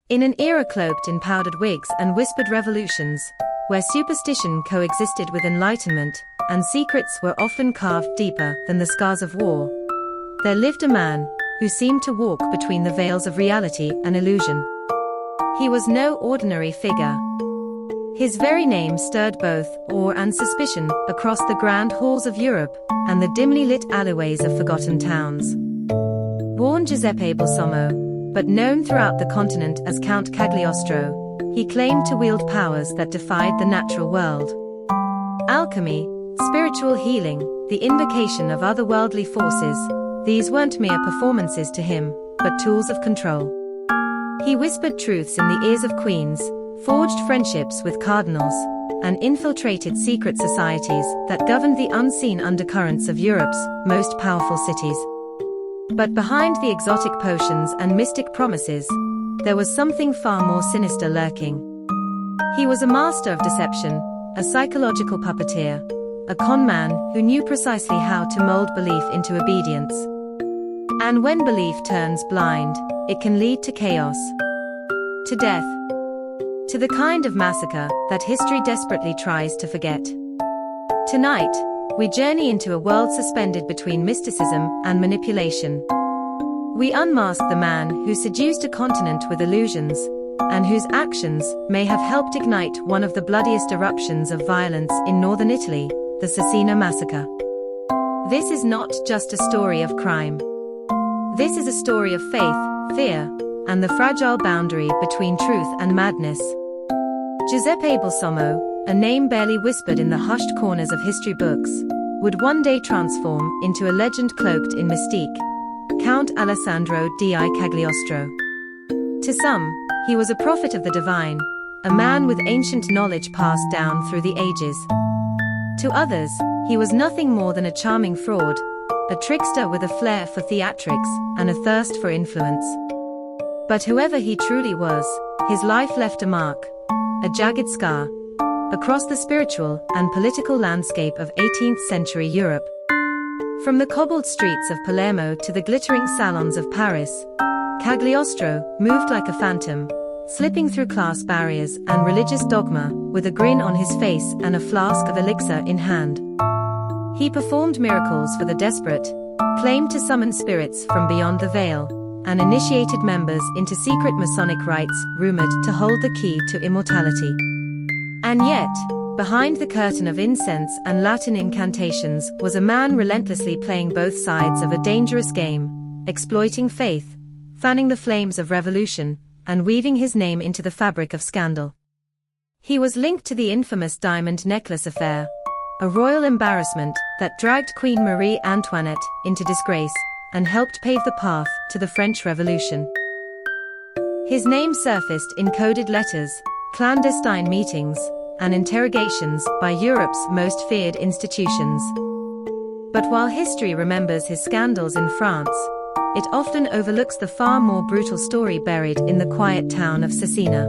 In an era cloaked in powdered wigs and whispered revolutions, where superstition coexisted with enlightenment, and secrets were often carved deeper than the scars of war, there lived a man who seemed to walk between the veils of reality and illusion. He was no ordinary figure. His very name stirred both awe and suspicion across the grand halls of Europe and the dimly lit alleyways of forgotten towns. Born Giuseppe Balsamo, but known throughout the continent as Count Cagliostro, he claimed to wield powers that defied the natural world. Alchemy, spiritual healing, the invocation of otherworldly forces, these weren't mere performances to him, but tools of control. He whispered truths in the ears of queens, forged friendships with cardinals, and infiltrated secret societies that governed the unseen undercurrents of Europe's most powerful cities. But behind the exotic potions and mystic promises, there was something far more sinister lurking. He was a master of deception, a psychological puppeteer, a conman who knew precisely how to mold belief into obedience. And when belief turns blind, it can lead to chaos, to death, to the kind of massacre that history desperately tries to forget. Tonight, we journey into a world suspended between mysticism and manipulation. We unmask the man who seduced a continent with illusions, and whose actions may have helped ignite one of the bloodiest eruptions of violence in northern Italy, the Cesena Massacre. This is not just a story of crime. This is a story of faith, fear, and the fragile boundary between truth and madness. Giuseppe Balsamo, a name barely whispered in the hushed corners of history books, would one day transform into a legend cloaked in mystique, Count Alessandro di Cagliostro. To some, he was a prophet of the divine, a man with ancient knowledge passed down through the ages. To others, he was nothing more than a charming fraud, a trickster with a flair for theatrics and a thirst for influence. But whoever he truly was, his life left a mark, a jagged scar, across the spiritual and political landscape of 18th century Europe. From the cobbled streets of Palermo to the glittering salons of Paris, Cagliostro moved like a phantom, slipping through class barriers and religious dogma, with a grin on his face and a flask of elixir in hand. He performed miracles for the desperate, claimed to summon spirits from beyond the veil, and initiated members into secret Masonic rites rumored to hold the key to immortality. And yet, behind the curtain of incense and Latin incantations was a man relentlessly playing both sides of a dangerous game, exploiting faith, fanning the flames of revolution, and weaving his name into the fabric of scandal. He was linked to the infamous diamond necklace affair, a royal embarrassment that dragged Queen Marie Antoinette into disgrace and helped pave the path to the French Revolution. His name surfaced in coded letters, clandestine meetings, and interrogations by Europe's most feared institutions. But while history remembers his scandals in France, it often overlooks the far more brutal story buried in the quiet town of Cesena.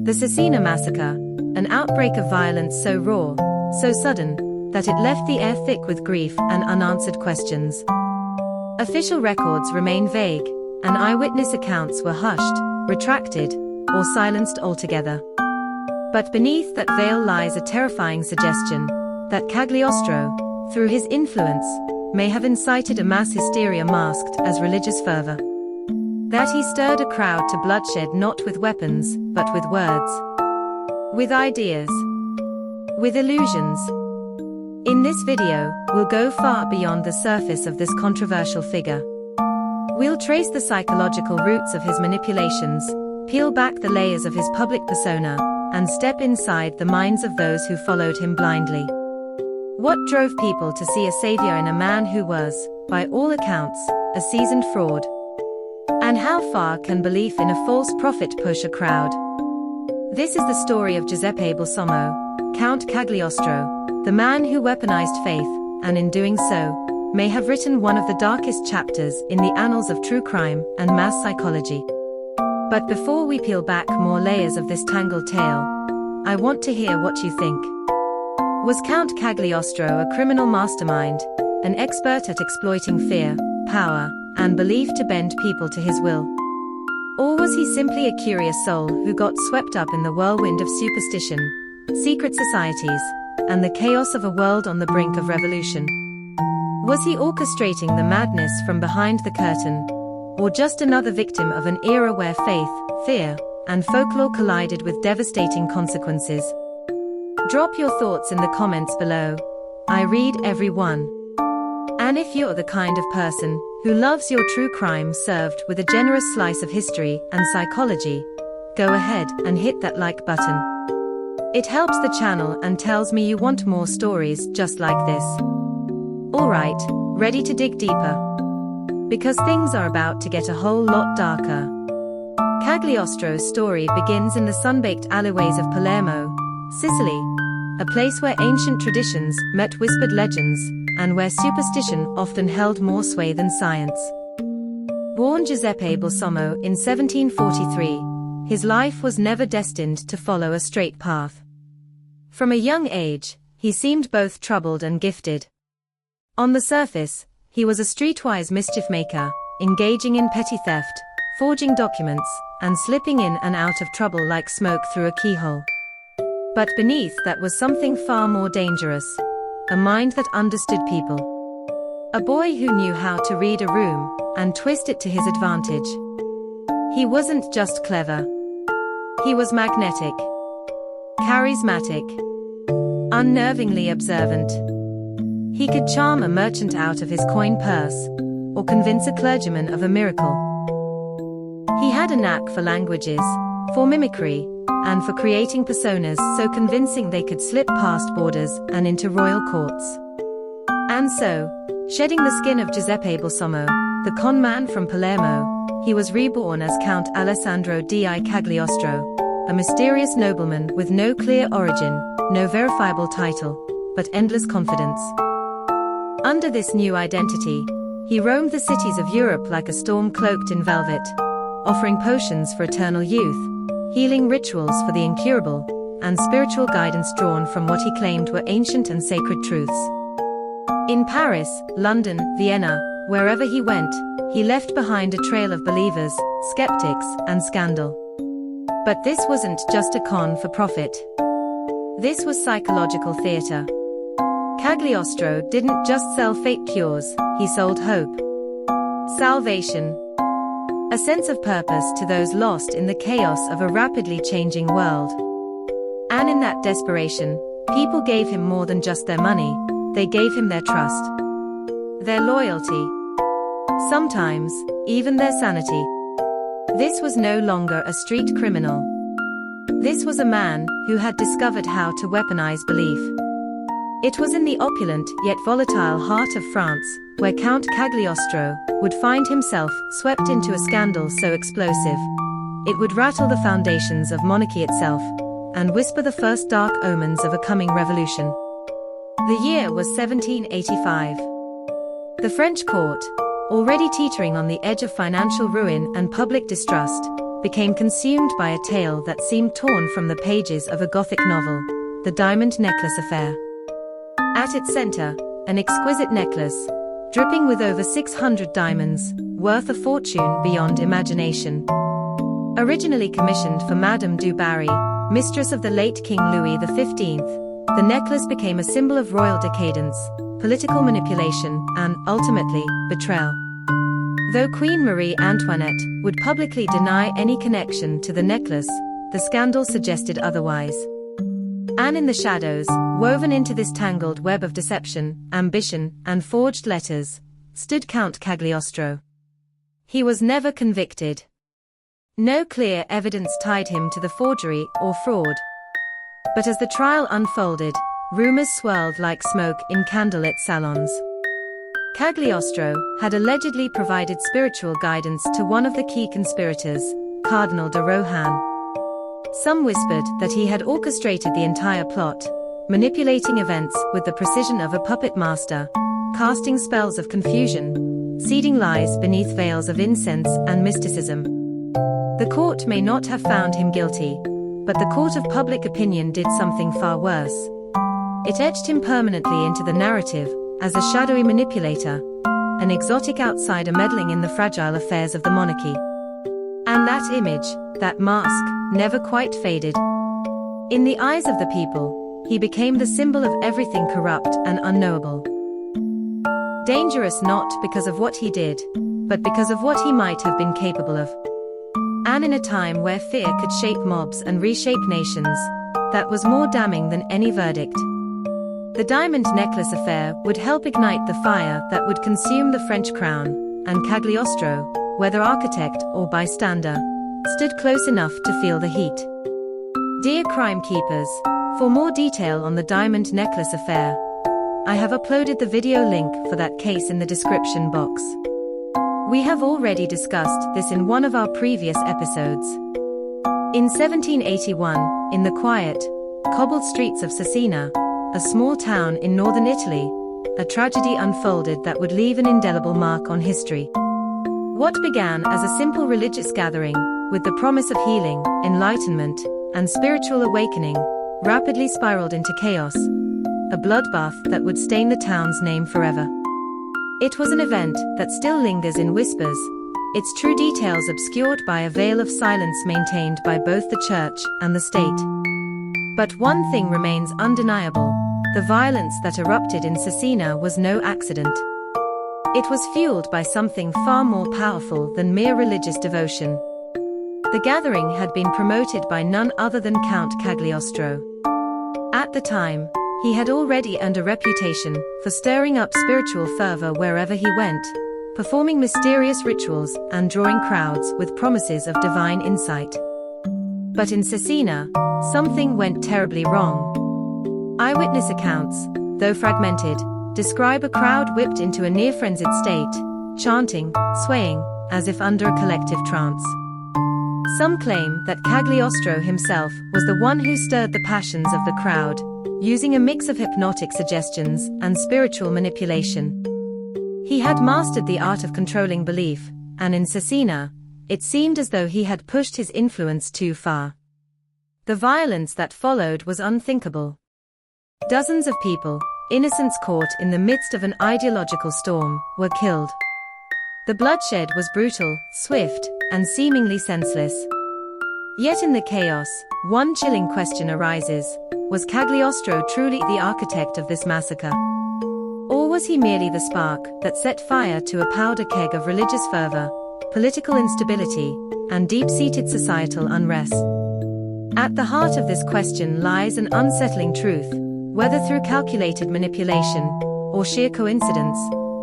The Cesena Massacre, an outbreak of violence so raw, so sudden, that it left the air thick with grief and unanswered questions. Official records remain vague, and eyewitness accounts were hushed, retracted, or silenced altogether. But beneath that veil lies a terrifying suggestion that Cagliostro, through his influence, may have incited a mass hysteria masked as religious fervor. That he stirred a crowd to bloodshed not with weapons, but with words. With ideas. With illusions. In this video, we'll go far beyond the surface of this controversial figure. We'll trace the psychological roots of his manipulations, peel back the layers of his public persona, and step inside the minds of those who followed him blindly. What drove people to see a savior in a man who was, by all accounts, a seasoned fraud? And how far can belief in a false prophet push a crowd? This is the story of Giuseppe Balsamo, Count Cagliostro, the man who weaponized faith, and in doing so, may have written one of the darkest chapters in the annals of true crime and mass psychology. But before we peel back more layers of this tangled tale, I want to hear what you think. Was Count Cagliostro a criminal mastermind, an expert at exploiting fear, power, and belief to bend people to his will? Or was he simply a curious soul who got swept up in the whirlwind of superstition, secret societies, and the chaos of a world on the brink of revolution? Was he orchestrating the madness from behind the curtain, or just another victim of an era where faith, fear, and folklore collided with devastating consequences? Drop your thoughts in the comments below. I read every one. And if you're the kind of person who loves your true crime served with a generous slice of history and psychology, go ahead and hit that like button. It helps the channel and tells me you want more stories just like this. Alright, ready to dig deeper? Because things are about to get a whole lot darker. Cagliostro's story begins in the sun-baked alleyways of Palermo, Sicily, a place where ancient traditions met whispered legends, and where superstition often held more sway than science. Born Giuseppe Balsamo in 1743, his life was never destined to follow a straight path. From a young age, he seemed both troubled and gifted. On the surface, he was a streetwise mischief maker, engaging in petty theft, forging documents, and slipping in and out of trouble like smoke through a keyhole. But beneath that was something far more dangerous, a mind that understood people. A boy who knew how to read a room and twist it to his advantage. He wasn't just clever. He was magnetic, charismatic, unnervingly observant. He could charm a merchant out of his coin purse, or convince a clergyman of a miracle. He had a knack for languages, for mimicry, and for creating personas so convincing they could slip past borders and into royal courts. And so, shedding the skin of Giuseppe Balsamo, the con man from Palermo, he was reborn as Count Alessandro di Cagliostro, a mysterious nobleman with no clear origin, no verifiable title, but endless confidence. Under this new identity, he roamed the cities of Europe like a storm cloaked in velvet, offering potions for eternal youth, healing rituals for the incurable, and spiritual guidance drawn from what he claimed were ancient and sacred truths. In Paris, London, Vienna, wherever he went, he left behind a trail of believers, skeptics, and scandal. But this wasn't just a con for profit. This was psychological theater. Cagliostro didn't just sell fake cures, he sold hope. Salvation. A sense of purpose to those lost in the chaos of a rapidly changing world. And in that desperation, people gave him more than just their money, they gave him their trust. Their loyalty. Sometimes, even their sanity. This was no longer a street criminal. This was a man who had discovered how to weaponize belief. It was in the opulent yet volatile heart of France, where Count Cagliostro would find himself swept into a scandal so explosive, it would rattle the foundations of monarchy itself, and whisper the first dark omens of a coming revolution. The year was 1785. The French court, already teetering on the edge of financial ruin and public distrust, became consumed by a tale that seemed torn from the pages of a Gothic novel, the Diamond Necklace Affair. At its center, an exquisite necklace, dripping with over 600 diamonds, worth a fortune beyond imagination. Originally commissioned for Madame du Barry, mistress of the late King Louis XV, the necklace became a symbol of royal decadence, political manipulation, and, ultimately, betrayal. Though Queen Marie Antoinette would publicly deny any connection to the necklace, the scandal suggested otherwise. And in the shadows, woven into this tangled web of deception, ambition, and forged letters, stood Count Cagliostro. He was never convicted. No clear evidence tied him to the forgery or fraud. But as the trial unfolded, rumors swirled like smoke in candlelit salons. Cagliostro had allegedly provided spiritual guidance to one of the key conspirators, Cardinal de Rohan. Some whispered that he had orchestrated the entire plot, manipulating events with the precision of a puppet master, casting spells of confusion, seeding lies beneath veils of incense and mysticism. The court may not have found him guilty, but the court of public opinion did something far worse. It etched him permanently into the narrative as a shadowy manipulator, an exotic outsider meddling in the fragile affairs of the monarchy. And that image, that mask, never quite faded. In the eyes of the people, he became the symbol of everything corrupt and unknowable. Dangerous not because of what he did, but because of what he might have been capable of. And in a time where fear could shape mobs and reshape nations, that was more damning than any verdict. The diamond necklace affair would help ignite the fire that would consume the French crown, and Cagliostro, whether architect or bystander, stood close enough to feel the heat. Dear crime keepers, for more detail on the diamond necklace affair, I have uploaded the video link for that case in the description box. We have already discussed this in one of our previous episodes. In 1781, in the quiet, cobbled streets of Cesena, a small town in northern Italy, a tragedy unfolded that would leave an indelible mark on history. What began as a simple religious gathering, with the promise of healing, enlightenment, and spiritual awakening, rapidly spiraled into chaos, a bloodbath that would stain the town's name forever. It was an event that still lingers in whispers, its true details obscured by a veil of silence maintained by both the church and the state. But one thing remains undeniable: the violence that erupted in Cesena was no accident. It was fueled by something far more powerful than mere religious devotion. The gathering had been promoted by none other than Count Cagliostro. At the time, he had already earned a reputation for stirring up spiritual fervor wherever he went, performing mysterious rituals and drawing crowds with promises of divine insight. But in Cesena, something went terribly wrong. Eyewitness accounts, though fragmented, describe a crowd whipped into a near-frenzied state, chanting, swaying, as if under a collective trance. Some claim that Cagliostro himself was the one who stirred the passions of the crowd, using a mix of hypnotic suggestions and spiritual manipulation. He had mastered the art of controlling belief, and in Cesena, it seemed as though he had pushed his influence too far. The violence that followed was unthinkable. Dozens of people, innocents caught in the midst of an ideological storm, were killed. The bloodshed was brutal, swift, and seemingly senseless. Yet in the chaos, one chilling question arises: was Cagliostro truly the architect of this massacre? Or was he merely the spark that set fire to a powder keg of religious fervor, political instability, and deep-seated societal unrest? At the heart of this question lies an unsettling truth: whether through calculated manipulation or sheer coincidence,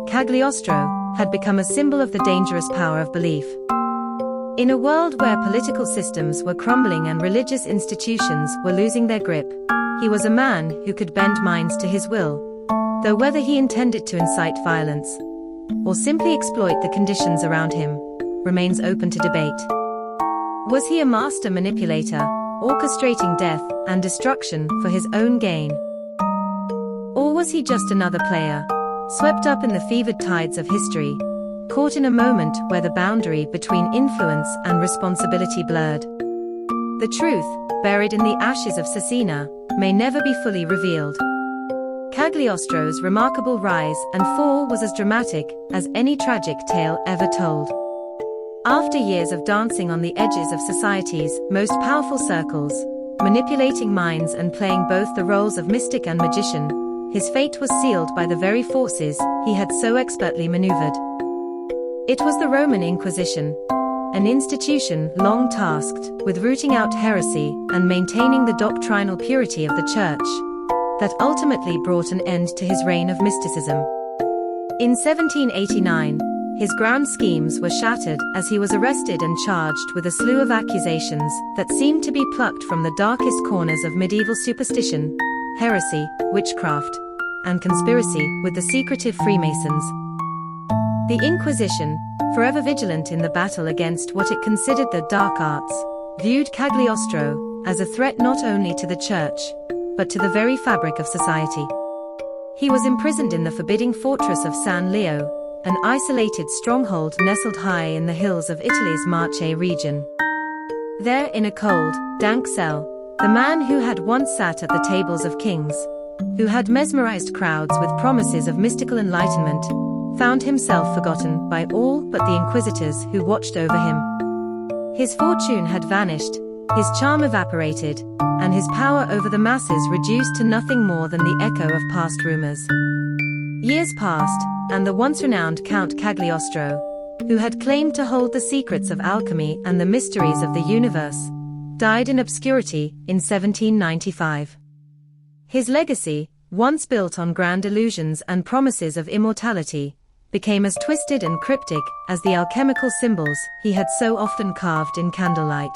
Cagliostro had become a symbol of the dangerous power of belief. In a world where political systems were crumbling and religious institutions were losing their grip, he was a man who could bend minds to his will, though whether he intended to incite violence or simply exploit the conditions around him remains open to debate. Was he a master manipulator, orchestrating death and destruction for his own gain? Or was he just another player, swept up in the fevered tides of history, caught in a moment where the boundary between influence and responsibility blurred? The truth, buried in the ashes of Cesena, may never be fully revealed. Cagliostro's remarkable rise and fall was as dramatic as any tragic tale ever told. After years of dancing on the edges of society's most powerful circles, manipulating minds and playing both the roles of mystic and magician, his fate was sealed by the very forces he had so expertly maneuvered. It was the Roman Inquisition, an institution long tasked with rooting out heresy and maintaining the doctrinal purity of the Church, that ultimately brought an end to his reign of mysticism. In 1789, his grand schemes were shattered as he was arrested and charged with a slew of accusations that seemed to be plucked from the darkest corners of medieval superstition, heresy, witchcraft, and conspiracy with the secretive Freemasons. The Inquisition, forever vigilant in the battle against what it considered the dark arts, viewed Cagliostro as a threat not only to the Church, but to the very fabric of society. He was imprisoned in the forbidding fortress of San Leo, an isolated stronghold nestled high in the hills of Italy's Marche region. There, in a cold, dank cell, the man who had once sat at the tables of kings, who had mesmerized crowds with promises of mystical enlightenment, found himself forgotten by all but the inquisitors who watched over him. His fortune had vanished, his charm evaporated, and his power over the masses reduced to nothing more than the echo of past rumors. Years passed, and the once-renowned Count Cagliostro, who had claimed to hold the secrets of alchemy and the mysteries of the universe, died in obscurity in 1795. His legacy, once built on grand illusions and promises of immortality, became as twisted and cryptic as the alchemical symbols he had so often carved in candlelight.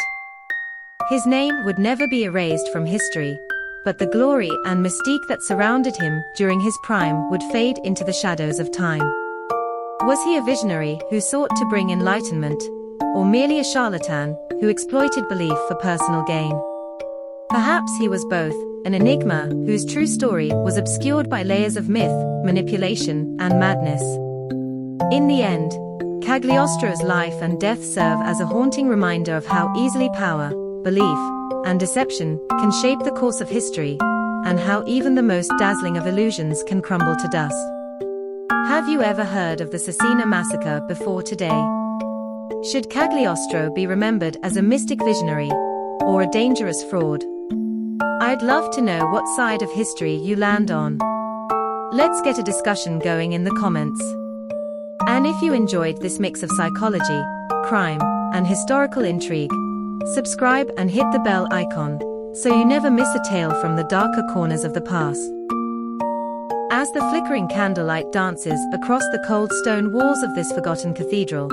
His name would never be erased from history, but the glory and mystique that surrounded him during his prime would fade into the shadows of time. Was he a visionary who sought to bring enlightenment, or merely a charlatan who exploited belief for personal gain? Perhaps he was both, an enigma whose true story was obscured by layers of myth, manipulation, and madness. In the end, Cagliostro's life and death serve as a haunting reminder of how easily power, belief, and deception can shape the course of history, and how even the most dazzling of illusions can crumble to dust. Have you ever heard of the Cesena Massacre before today? Should Cagliostro be remembered as a mystic visionary, or a dangerous fraud? I'd love to know what side of history you land on. Let's get a discussion going in the comments. And if you enjoyed this mix of psychology, crime, and historical intrigue, subscribe and hit the bell icon, so you never miss a tale from the darker corners of the past. As the flickering candlelight dances across the cold stone walls of this forgotten cathedral,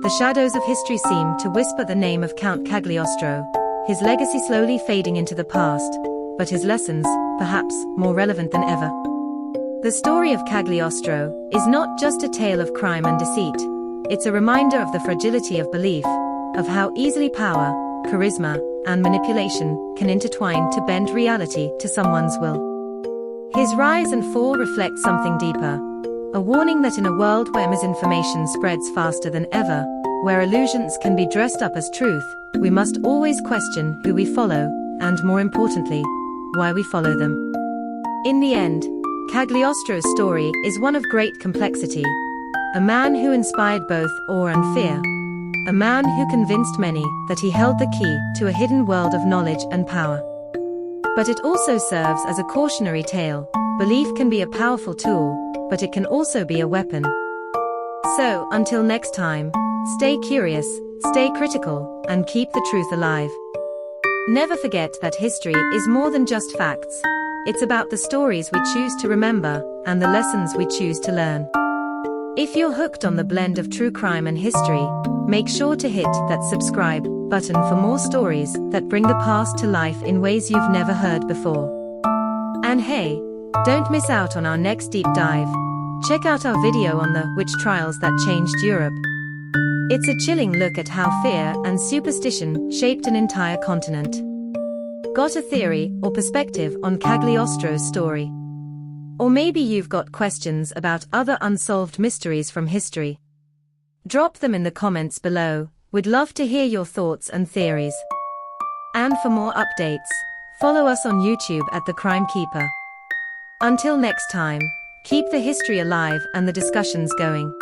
the shadows of history seem to whisper the name of Count Cagliostro, his legacy slowly fading into the past, but his lessons, perhaps, more relevant than ever. The story of Cagliostro is not just a tale of crime and deceit, it's a reminder of the fragility of belief, of how easily power, charisma, and manipulation can intertwine to bend reality to someone's will. His rise and fall reflect something deeper, a warning that in a world where misinformation spreads faster than ever, where illusions can be dressed up as truth, we must always question who we follow, and more importantly, why we follow them. In the end, Cagliostro's story is one of great complexity, a man who inspired both awe and fear, a man who convinced many that he held the key to a hidden world of knowledge and power. But it also serves as a cautionary tale. Belief can be a powerful tool, but it can also be a weapon. So, until next time, stay curious, stay critical, and keep the truth alive. Never forget that history is more than just facts. It's about the stories we choose to remember, and the lessons we choose to learn. If you're hooked on the blend of true crime and history, make sure to hit that subscribe button for more stories that bring the past to life in ways you've never heard before. And hey, don't miss out on our next deep dive. Check out our video on the witch trials that changed Europe. It's a chilling look at how fear and superstition shaped an entire continent. Got a theory or perspective on Cagliostro's story? Or maybe you've got questions about other unsolved mysteries from history? Drop them in the comments below. We'd love to hear your thoughts and theories. And for more updates, follow us on YouTube at The Crime Keeper. Until next time, keep the history alive and the discussions going.